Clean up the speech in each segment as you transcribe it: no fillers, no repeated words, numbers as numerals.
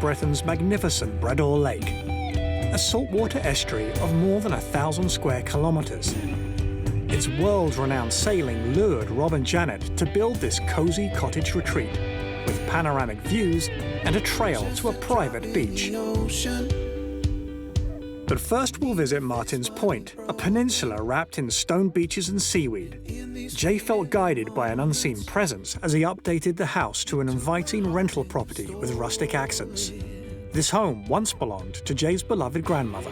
Britain's magnificent Bredor Lake, a saltwater estuary of more than 1,000 square kilometres. Its world-renowned sailing lured Rob and Janet to build this cosy cottage retreat, with panoramic views and a trail to a private beach. But first we'll visit Martin's Point, a peninsula wrapped in stone beaches and seaweed. Jay felt guided by an unseen presence as he updated the house to an inviting rental property with rustic accents. This home once belonged to Jay's beloved grandmother.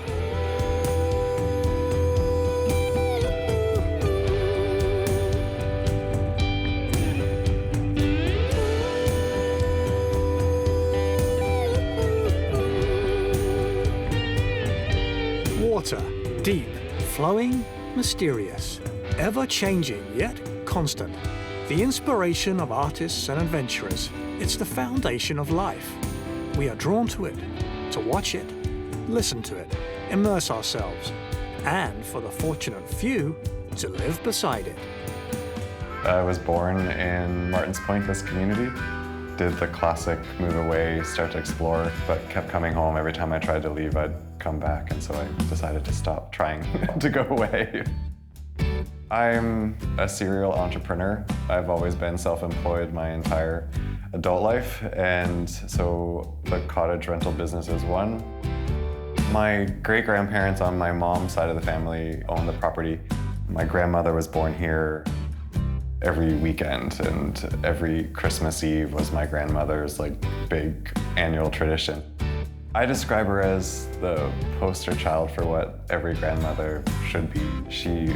Water, deep, flowing, mysterious, ever-changing yet constant. The inspiration of artists and adventurers, it's the foundation of life. We are drawn to it, to watch it, listen to it, immerse ourselves, and for the fortunate few, to live beside it. I was born in Martin's Point, this community. Did the classic move away, start to explore, but kept coming home. Every time I tried to leave, I'd come back, and so I decided to stop trying to go away. I'm a serial entrepreneur. I've always been self-employed my entire adult life, and so the cottage rental business is one. My great-grandparents on my mom's side of the family owned the property. My grandmother was born here every weekend, and every Christmas Eve was my grandmother's big annual tradition. I describe her as the poster child for what every grandmother should be. She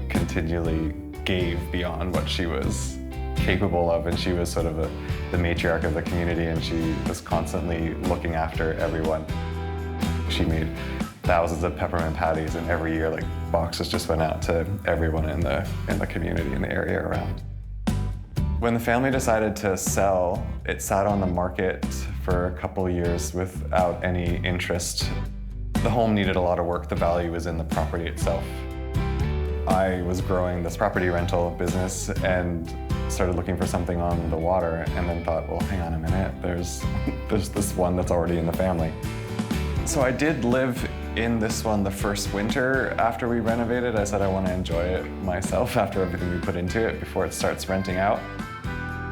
continually gave beyond what she was capable of, and she was sort of the matriarch of the community, and she was constantly looking after everyone. She made thousands of peppermint patties, and every year boxes just went out to everyone in the community, in the area around. When the family decided to sell, it sat on the market for a couple of years without any interest. The home needed a lot of work. The value was in the property itself. I was growing this property rental business and started looking for something on the water, and then thought, well, hang on a minute, there's this one that's already in the family. So I did live in this one the first winter after we renovated. I said I want to enjoy it myself after everything we put into it before it starts renting out.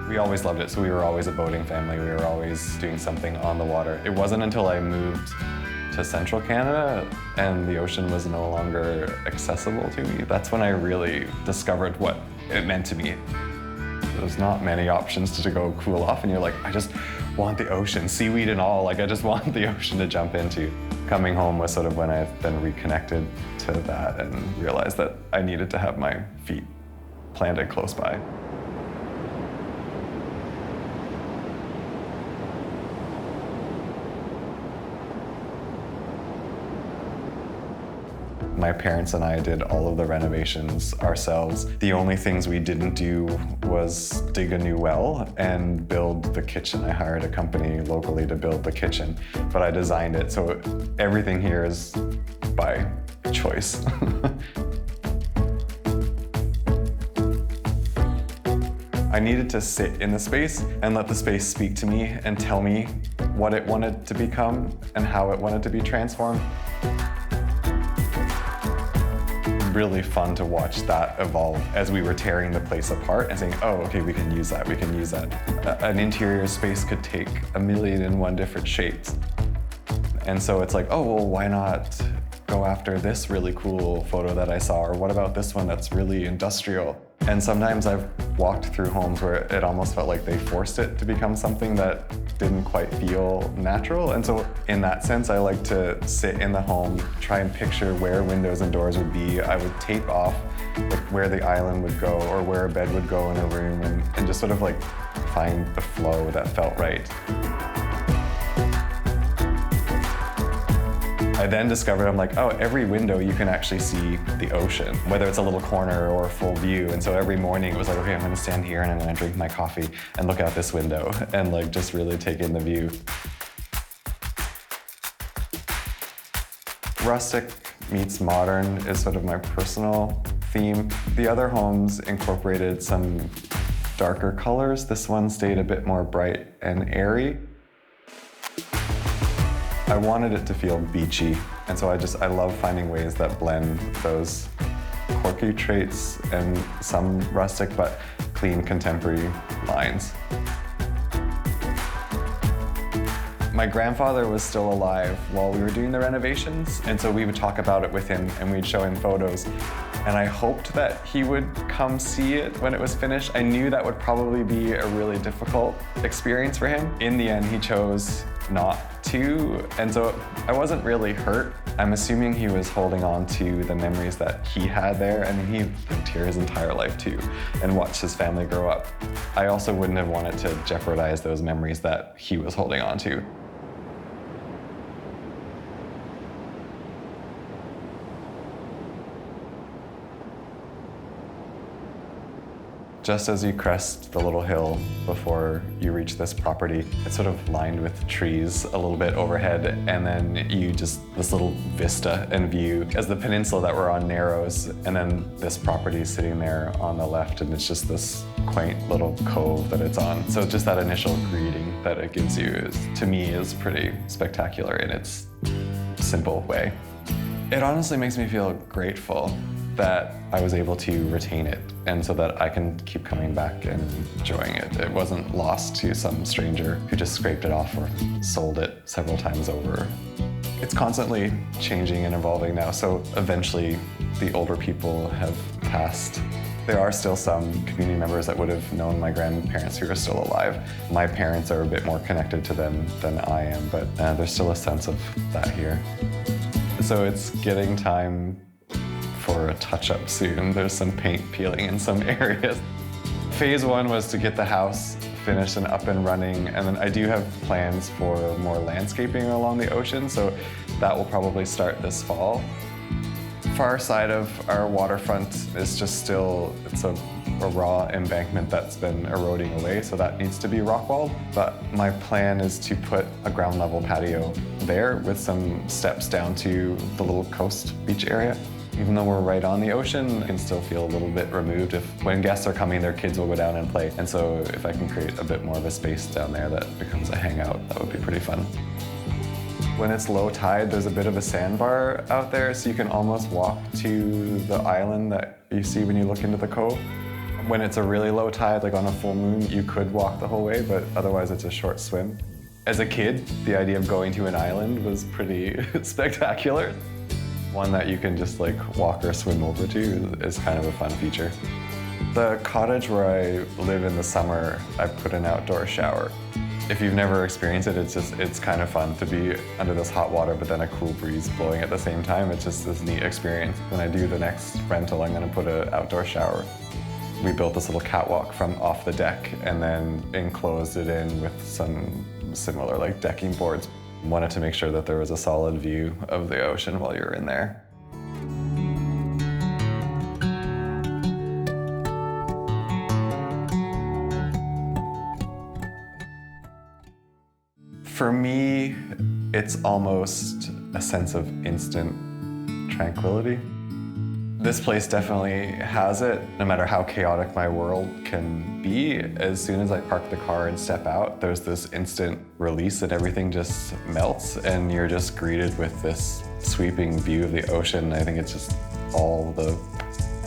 We always loved it, so we were always a boating family. We were always doing something on the water. It wasn't until I moved to central Canada and the ocean was no longer accessible to me, that's when I really discovered what it meant to me. There's not many options to go cool off, and you're like, I just want the ocean, seaweed and all, I just want the ocean to jump into. Coming home was sort of when I've been reconnected to that and realized that I needed to have my feet planted close by. My parents and I did all of the renovations ourselves. The only things we didn't do was dig a new well and build the kitchen. I hired a company locally to build the kitchen, but I designed it, so everything here is by choice. I needed to sit in the space and let the space speak to me and tell me what it wanted to become and how it wanted to be transformed. Really fun to watch that evolve as we were tearing the place apart and saying, oh, okay, we can use that, we can use that. An interior space could take 1,000,001 different shapes. And so it's like, oh, well, why not go after this really cool photo that I saw, or what about this one that's really industrial? And sometimes I've walked through homes where it almost felt like they forced it to become something that didn't quite feel natural. And so in that sense, I like to sit in the home, try and picture where windows and doors would be. I would tape off where the island would go or where a bed would go in a room, and just sort of find the flow that felt right. I then discovered, I'm like, oh, every window you can actually see the ocean, whether it's a little corner or a full view. And so every morning it was like, okay, I'm gonna stand here and I'm gonna drink my coffee and look out this window and just really take in the view. Rustic meets modern is sort of my personal theme. The other homes incorporated some darker colors. This one stayed a bit more bright and airy. I wanted it to feel beachy, and so I love finding ways that blend those quirky traits and some rustic but clean contemporary lines. My grandfather was still alive while we were doing the renovations, and so we would talk about it with him and we'd show him photos. And I hoped that he would come see it when it was finished. I knew that would probably be a really difficult experience for him. In the end, he chose not to, and so I wasn't really hurt. I'm assuming he was holding on to the memories that he had there. I mean, he lived here his entire life too, and watched his family grow up. I also wouldn't have wanted to jeopardize those memories that he was holding on to. Just as you crest the little hill before you reach this property, it's sort of lined with trees a little bit overhead, and then this little vista and view as the peninsula that we're on narrows, and then this property sitting there on the left, and it's just this quaint little cove that it's on. So just that initial greeting that it gives you to me is pretty spectacular in its simple way. It honestly makes me feel grateful that I was able to retain it, and so that I can keep coming back and enjoying it. It wasn't lost to some stranger who just scraped it off or sold it several times over. It's constantly changing and evolving now, so eventually the older people have passed. There are still some community members that would have known my grandparents who are still alive. My parents are a bit more connected to them than I am, but there's still a sense of that here. So it's getting time for a touch-up soon. There's some paint peeling in some areas. Phase one was to get the house finished and up and running, and then I do have plans for more landscaping along the ocean, so that will probably start this fall. Far side of our waterfront is just still, it's a raw embankment that's been eroding away, so that needs to be rock walled. But my plan is to put a ground level patio there with some steps down to the little coast beach area. Even though we're right on the ocean, I can still feel a little bit removed. When guests are coming, their kids will go down and play. And so if I can create a bit more of a space down there that becomes a hangout, that would be pretty fun. When it's low tide, there's a bit of a sandbar out there, so you can almost walk to the island that you see when you look into the cove. When it's a really low tide, like on a full moon, you could walk the whole way, but otherwise it's a short swim. As a kid, the idea of going to an island was pretty spectacular. One that you can just like walk or swim over to is kind of a fun feature. The cottage where I live in the summer, I put an outdoor shower. If you've never experienced it, it's kind of fun to be under this hot water, but then a cool breeze blowing at the same time. It's just this neat experience. When I do the next rental, I'm gonna put an outdoor shower. We built this little catwalk from off the deck and then enclosed it in with some similar like decking boards. Wanted to make sure that there was a solid view of the ocean while you're in there. For me, it's almost a sense of instant tranquility. This place definitely has it. No matter how chaotic my world can be, as soon as I park the car and step out, there's this instant release and everything just melts and you're just greeted with this sweeping view of the ocean. I think it's just all the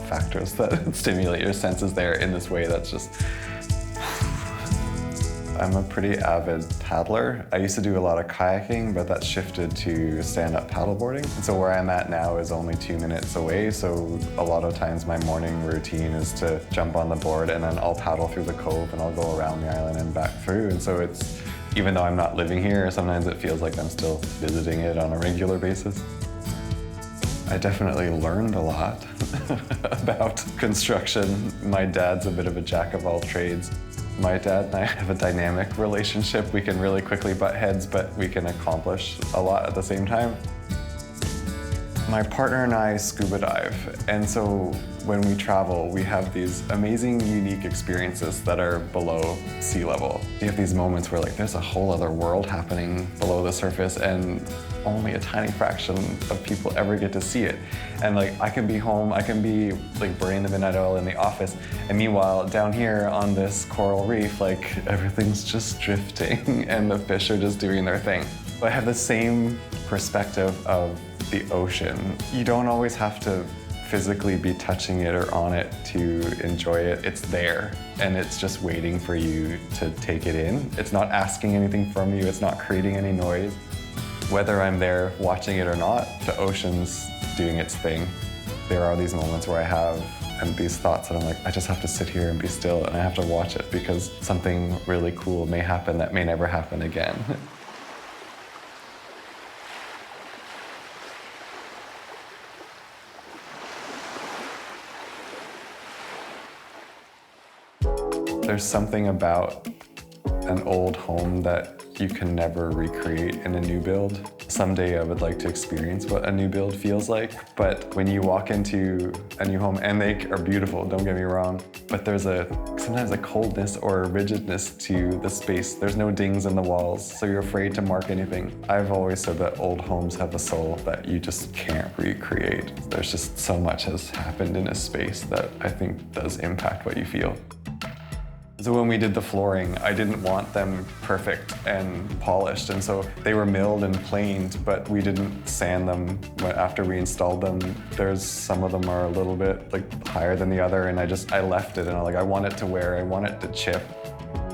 factors that stimulate your senses there in this way that's just... I'm a pretty avid paddler. I used to do a lot of kayaking, but that shifted to stand-up paddleboarding. And so where I'm at now is only 2 minutes away, so a lot of times my morning routine is to jump on the board and then I'll paddle through the cove and I'll go around the island and back through. And so it's, even though I'm not living here, sometimes it feels like I'm still visiting it on a regular basis. I definitely learned a lot about construction. My dad's a bit of a jack of all trades. My dad and I have a dynamic relationship. We can really quickly butt heads, but we can accomplish a lot at the same time. My partner and I scuba dive, and so when we travel, we have these amazing, unique experiences that are below sea level. You have these moments where like there's a whole other world happening below the surface and only a tiny fraction of people ever get to see it. And like I can be home, I can be like burning the midnight oil in the office, and meanwhile down here on this coral reef, like everything's just drifting and the fish are just doing their thing. I have the same perspective of the ocean. You don't always have to physically be touching it or on it to enjoy it. It's there, and it's just waiting for you to take it in. It's not asking anything from you. It's not creating any noise. Whether I'm there watching it or not, the ocean's doing its thing. There are these moments where I have these thoughts that I'm like, I just have to sit here and be still, and I have to watch it because something really cool may happen that may never happen again. There's something about an old home that you can never recreate in a new build. Someday I would like to experience what a new build feels like, but when you walk into a new home, and they are beautiful, don't get me wrong, but there's sometimes a coldness or a rigidness to the space. There's no dings in the walls, so you're afraid to mark anything. I've always said that old homes have a soul that you just can't recreate. There's just so much has happened in a space that I think does impact what you feel. So when we did the flooring, I didn't want them perfect and polished, and so they were milled and planed, but we didn't sand them after we installed them. Some of them are a little bit higher than the other, and I left it, and I want it to wear, I want it to chip.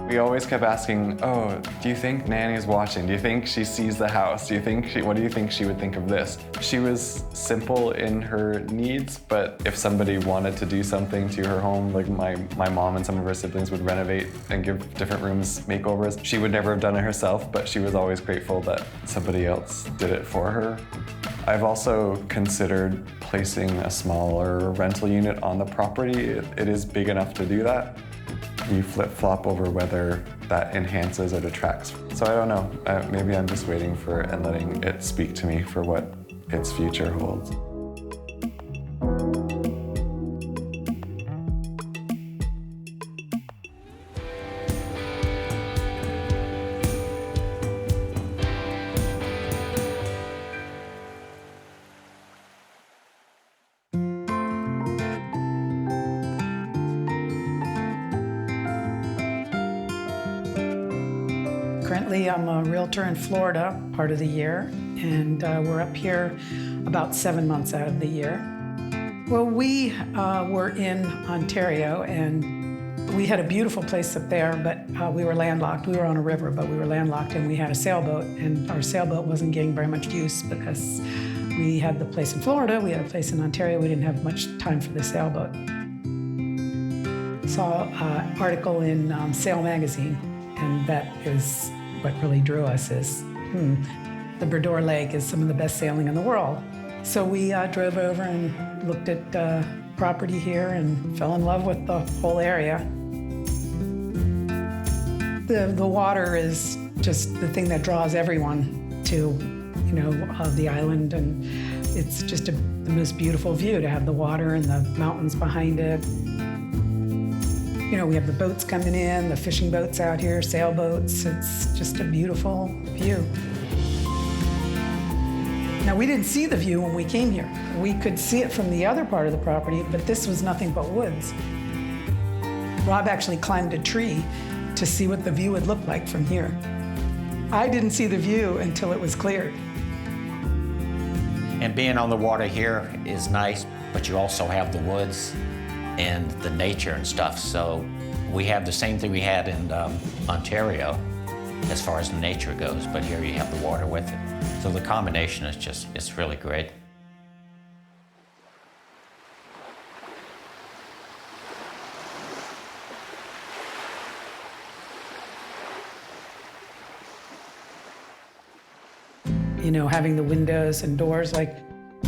We always kept asking, oh, do you think Nanny's watching? Do you think she sees the house? What do you think she would think of this? She was simple in her needs, but if somebody wanted to do something to her home, like my mom and some of her siblings would renovate and give different rooms makeovers, she would never have done it herself, but she was always grateful that somebody else did it for her. I've also considered placing a smaller rental unit on the property. It is big enough to do that. You flip-flop over whether that enhances or detracts. So I don't know, maybe I'm just waiting for and letting it speak to me for what its future holds. Currently, I'm a realtor in Florida part of the year, and we're up here about 7 months out of the year. Well, we were in Ontario, and we had a beautiful place up there, but we were landlocked. We were on a river, but we were landlocked, and we had a sailboat, and our sailboat wasn't getting very much use because we had the place in Florida, we had a place in Ontario, we didn't have much time for the sailboat. Saw an article in Sail magazine, and that is what really drew us is, the Bredor Lake is some of the best sailing in the world. So we drove over and looked at property here and fell in love with the whole area. The water is just the thing that draws everyone to, the island, and it's just the most beautiful view to have the water and the mountains behind it. We have the boats coming in, the fishing boats out here, sailboats. It's just a beautiful view. Now, we didn't see the view when we came here. We could see it from the other part of the property, but this was nothing but woods. Rob actually climbed a tree to see what the view would look like from here. I didn't see the view until it was cleared. And being on the water here is nice, but you also have the woods and the nature and stuff. So we have the same thing we had in Ontario as far as the nature goes, but here you have the water with it. So the combination is it's really great. Having the windows and doors, like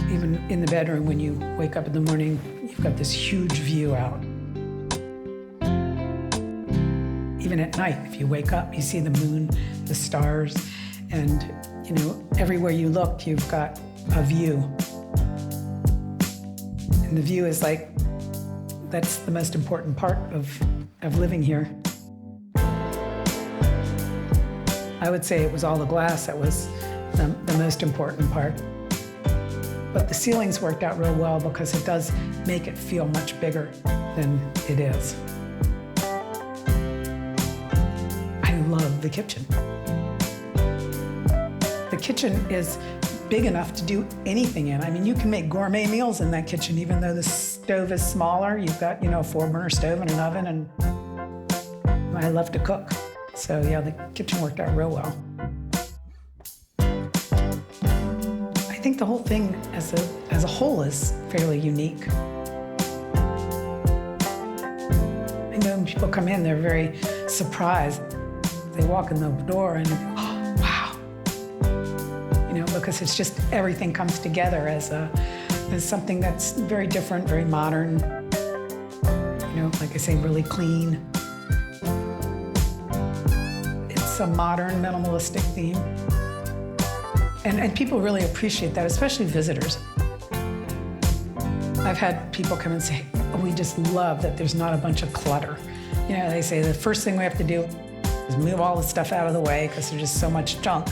even in the bedroom when you wake up in the morning, you've got this huge view out. Even at night, if you wake up, you see the moon, the stars, and everywhere you look, you've got a view. And the view is that's the most important part of living here. I would say it was all the glass that was the most important part. But the ceilings worked out real well because it does make it feel much bigger than it is. I love the kitchen. kitchen is big enough to do anything in. I mean, you can make gourmet meals in that kitchen, even though the stove is smaller. You've got, a 4-burner stove and an oven, and I love to cook. So yeah, the kitchen worked out real well. I think the whole thing as a whole is fairly unique. I know when people come in, they're very surprised. They walk in the door and, oh, wow. Because it's just everything comes together as something that's very different, very modern. Like I say, really clean. It's a modern, minimalistic theme. And people really appreciate that, especially visitors. I've had people come and say, oh, we just love that there's not a bunch of clutter. They say the first thing we have to do is move all the stuff out of the way because there's just so much junk.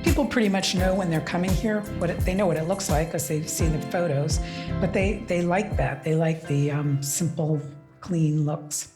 People pretty much know when they're coming here, they know what it looks like because they see the photos, but they like that. They like the simple, clean looks.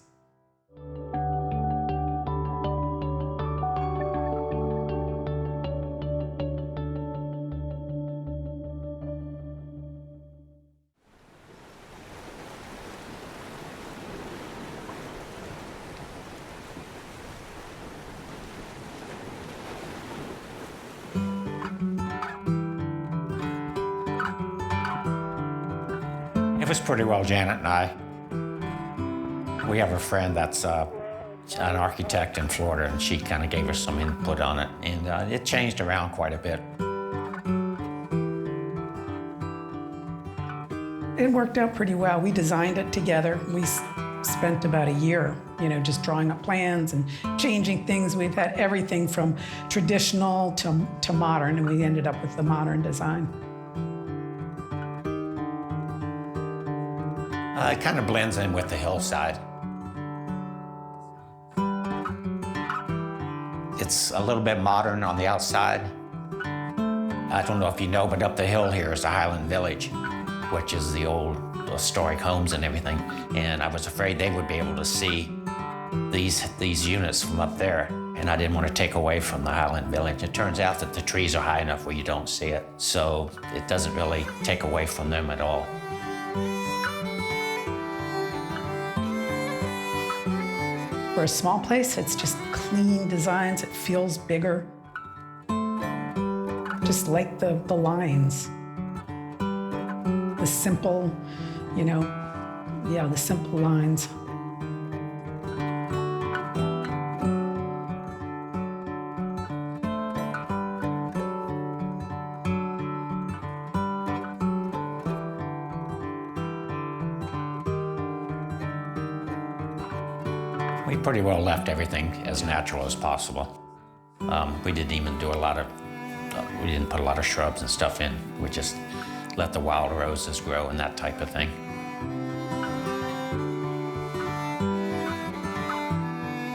It was pretty well Janet and I. We have a friend that's an architect in Florida, and she kind of gave us some input on it, and it changed around quite a bit. It worked out pretty well. We designed it together. We spent about a year, just drawing up plans and changing things. We've had everything from traditional to modern, and we ended up with the modern design. It kind of blends in with the hillside. It's a little bit modern on the outside. I don't know if you know, but up the hill here is the Highland Village, which is the old historic homes and everything. And I was afraid they would be able to see these units from up there, and I didn't want to take away from the Highland Village. It turns out that the trees are high enough where you don't see it, so it doesn't really take away from them at all. For a small place, it's just clean designs. It feels bigger. Just like the lines. The simple, the simple lines. We pretty well left everything as natural as possible. We didn't even do we didn't put a lot of shrubs and stuff in. We just let the wild roses grow and that type of thing.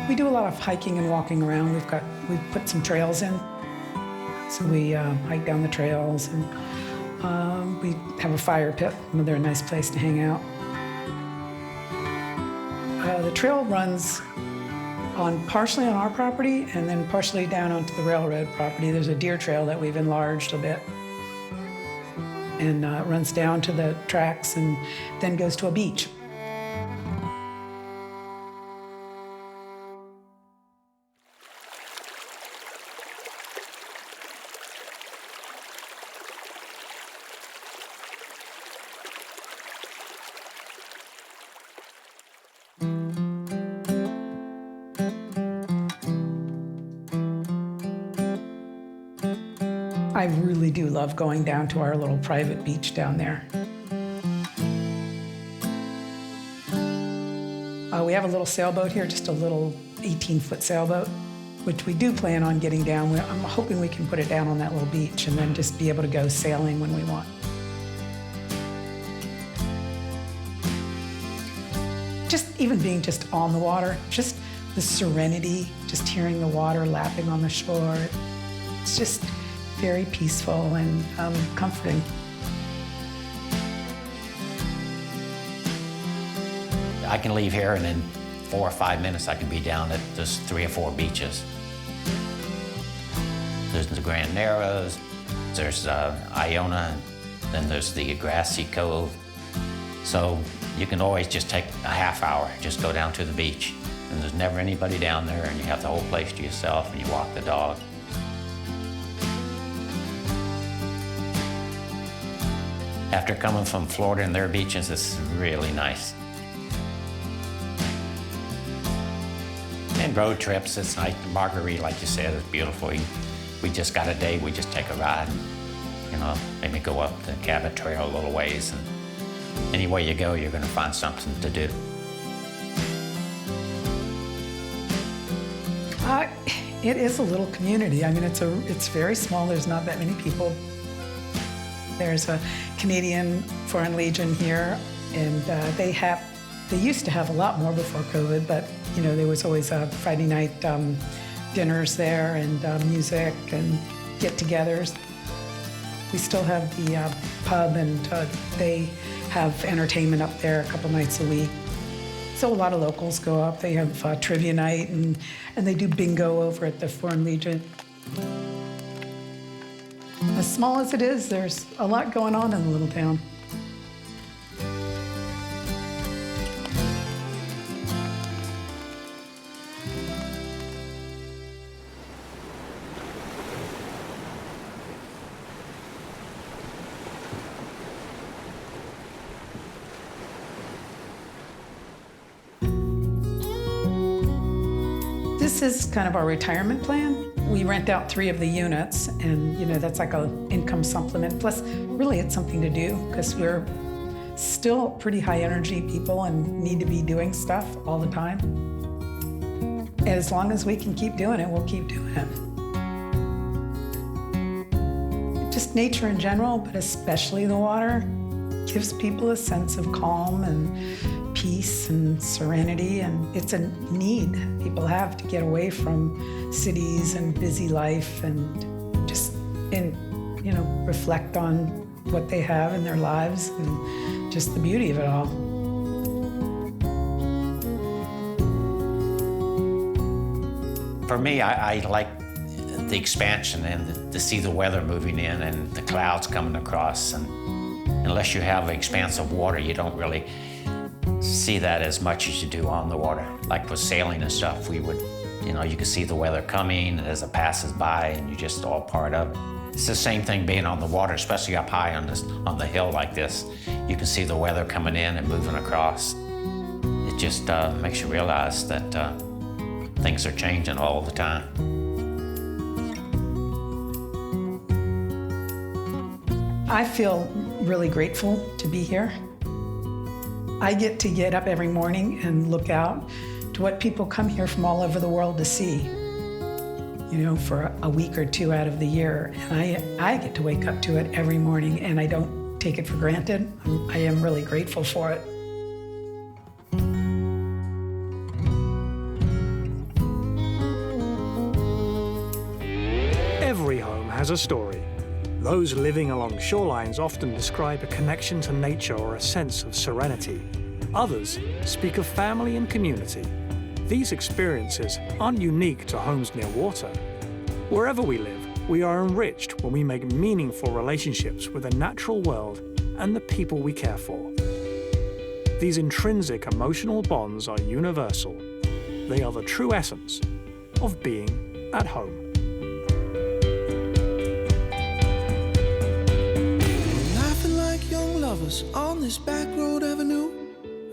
We do a lot of hiking and walking around. We've put some trails in. So we hike down the trails, and we have a fire pit. They're a nice place to hang out. The trail runs partially on our property and then partially down onto the railroad property. There's a deer trail that we've enlarged a bit, and it runs down to the tracks and then goes to a beach. I really do love going down to our little private beach down there. We have a little sailboat here, just a little 18-foot sailboat, which we do plan on getting down. I'm hoping we can put it down on that little beach and then just be able to go sailing when we want. Even being just on the water, just the serenity, just hearing the water lapping on the shore. It's just very peaceful and comforting. I can leave here and in 4 or 5 minutes I can be down at just 3 or 4 beaches. There's the Grand Narrows, there's Iona, then there's the Grassy Cove. So you can always just take a half hour, just go down to the beach. And there's never anybody down there, and you have the whole place to yourself, and you walk the dog. After coming from Florida and their beaches, it's really nice. And road trips, it's nice. Marguerite, like you said, is beautiful. We just got a day, we just take a ride, you know, maybe go up the Cabot Trail a little ways, and anywhere you go, you're gonna find something to do. It is a little community. I mean, it's very small. There's not that many people. There's a Canadian Foreign Legion here, and they used to have a lot more before COVID, but you know, there was always Friday night dinners there, and music and get-togethers. We still have the pub, and they have entertainment up there a couple nights a week. So a lot of locals go up. They have trivia night, and they do bingo over at the Foreign Legion. As small as it is, there's a lot going on in the little town. This is kind of our retirement plan. We rent out 3 of the units, and you know, that's like an income supplement. Plus, really, it's something to do because we're still pretty high energy people and need to be doing stuff all the time. And as long as we can keep doing it, we'll keep doing it. Just nature in general, but especially the water, gives people a sense of calm and peace and serenity, and it's a need people have to get away from cities and busy life and just, you know, reflect on what they have in their lives and just the beauty of it all. For me, I like the expansion and to see the weather moving in and the clouds coming across, and unless you have an expanse of water, you don't really see that as much as you do on the water. Like with sailing and stuff, we would, you know, you could see the weather coming as it passes by, and you're just all part of it. It's the same thing being on the water, especially up high on the hill like this. You can see the weather coming in and moving across. It just makes you realize that things are changing all the time. I feel really grateful to be here. I get up every morning and look out to what people come here from all over the world to see, you know, for a week or 2 out of the year. And I get to wake up to it every morning, and I don't take it for granted. I am really grateful for it. Every home has a story. Those living along shorelines often describe a connection to nature or a sense of serenity. Others speak of family and community. These experiences aren't unique to homes near water. Wherever we live, we are enriched when we make meaningful relationships with the natural world and the people we care for. These intrinsic emotional bonds are universal. They are the true essence of being at home. On this back road avenue,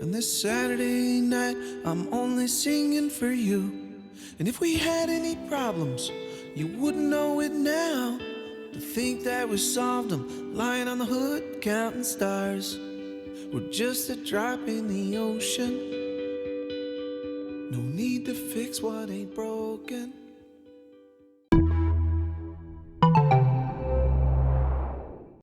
and this Saturday night I'm only singing for you. And if we had any problems, you wouldn't know it now. To think that we solved them, lying on the hood counting stars. We're just a drop in the ocean. No need to fix what ain't broken.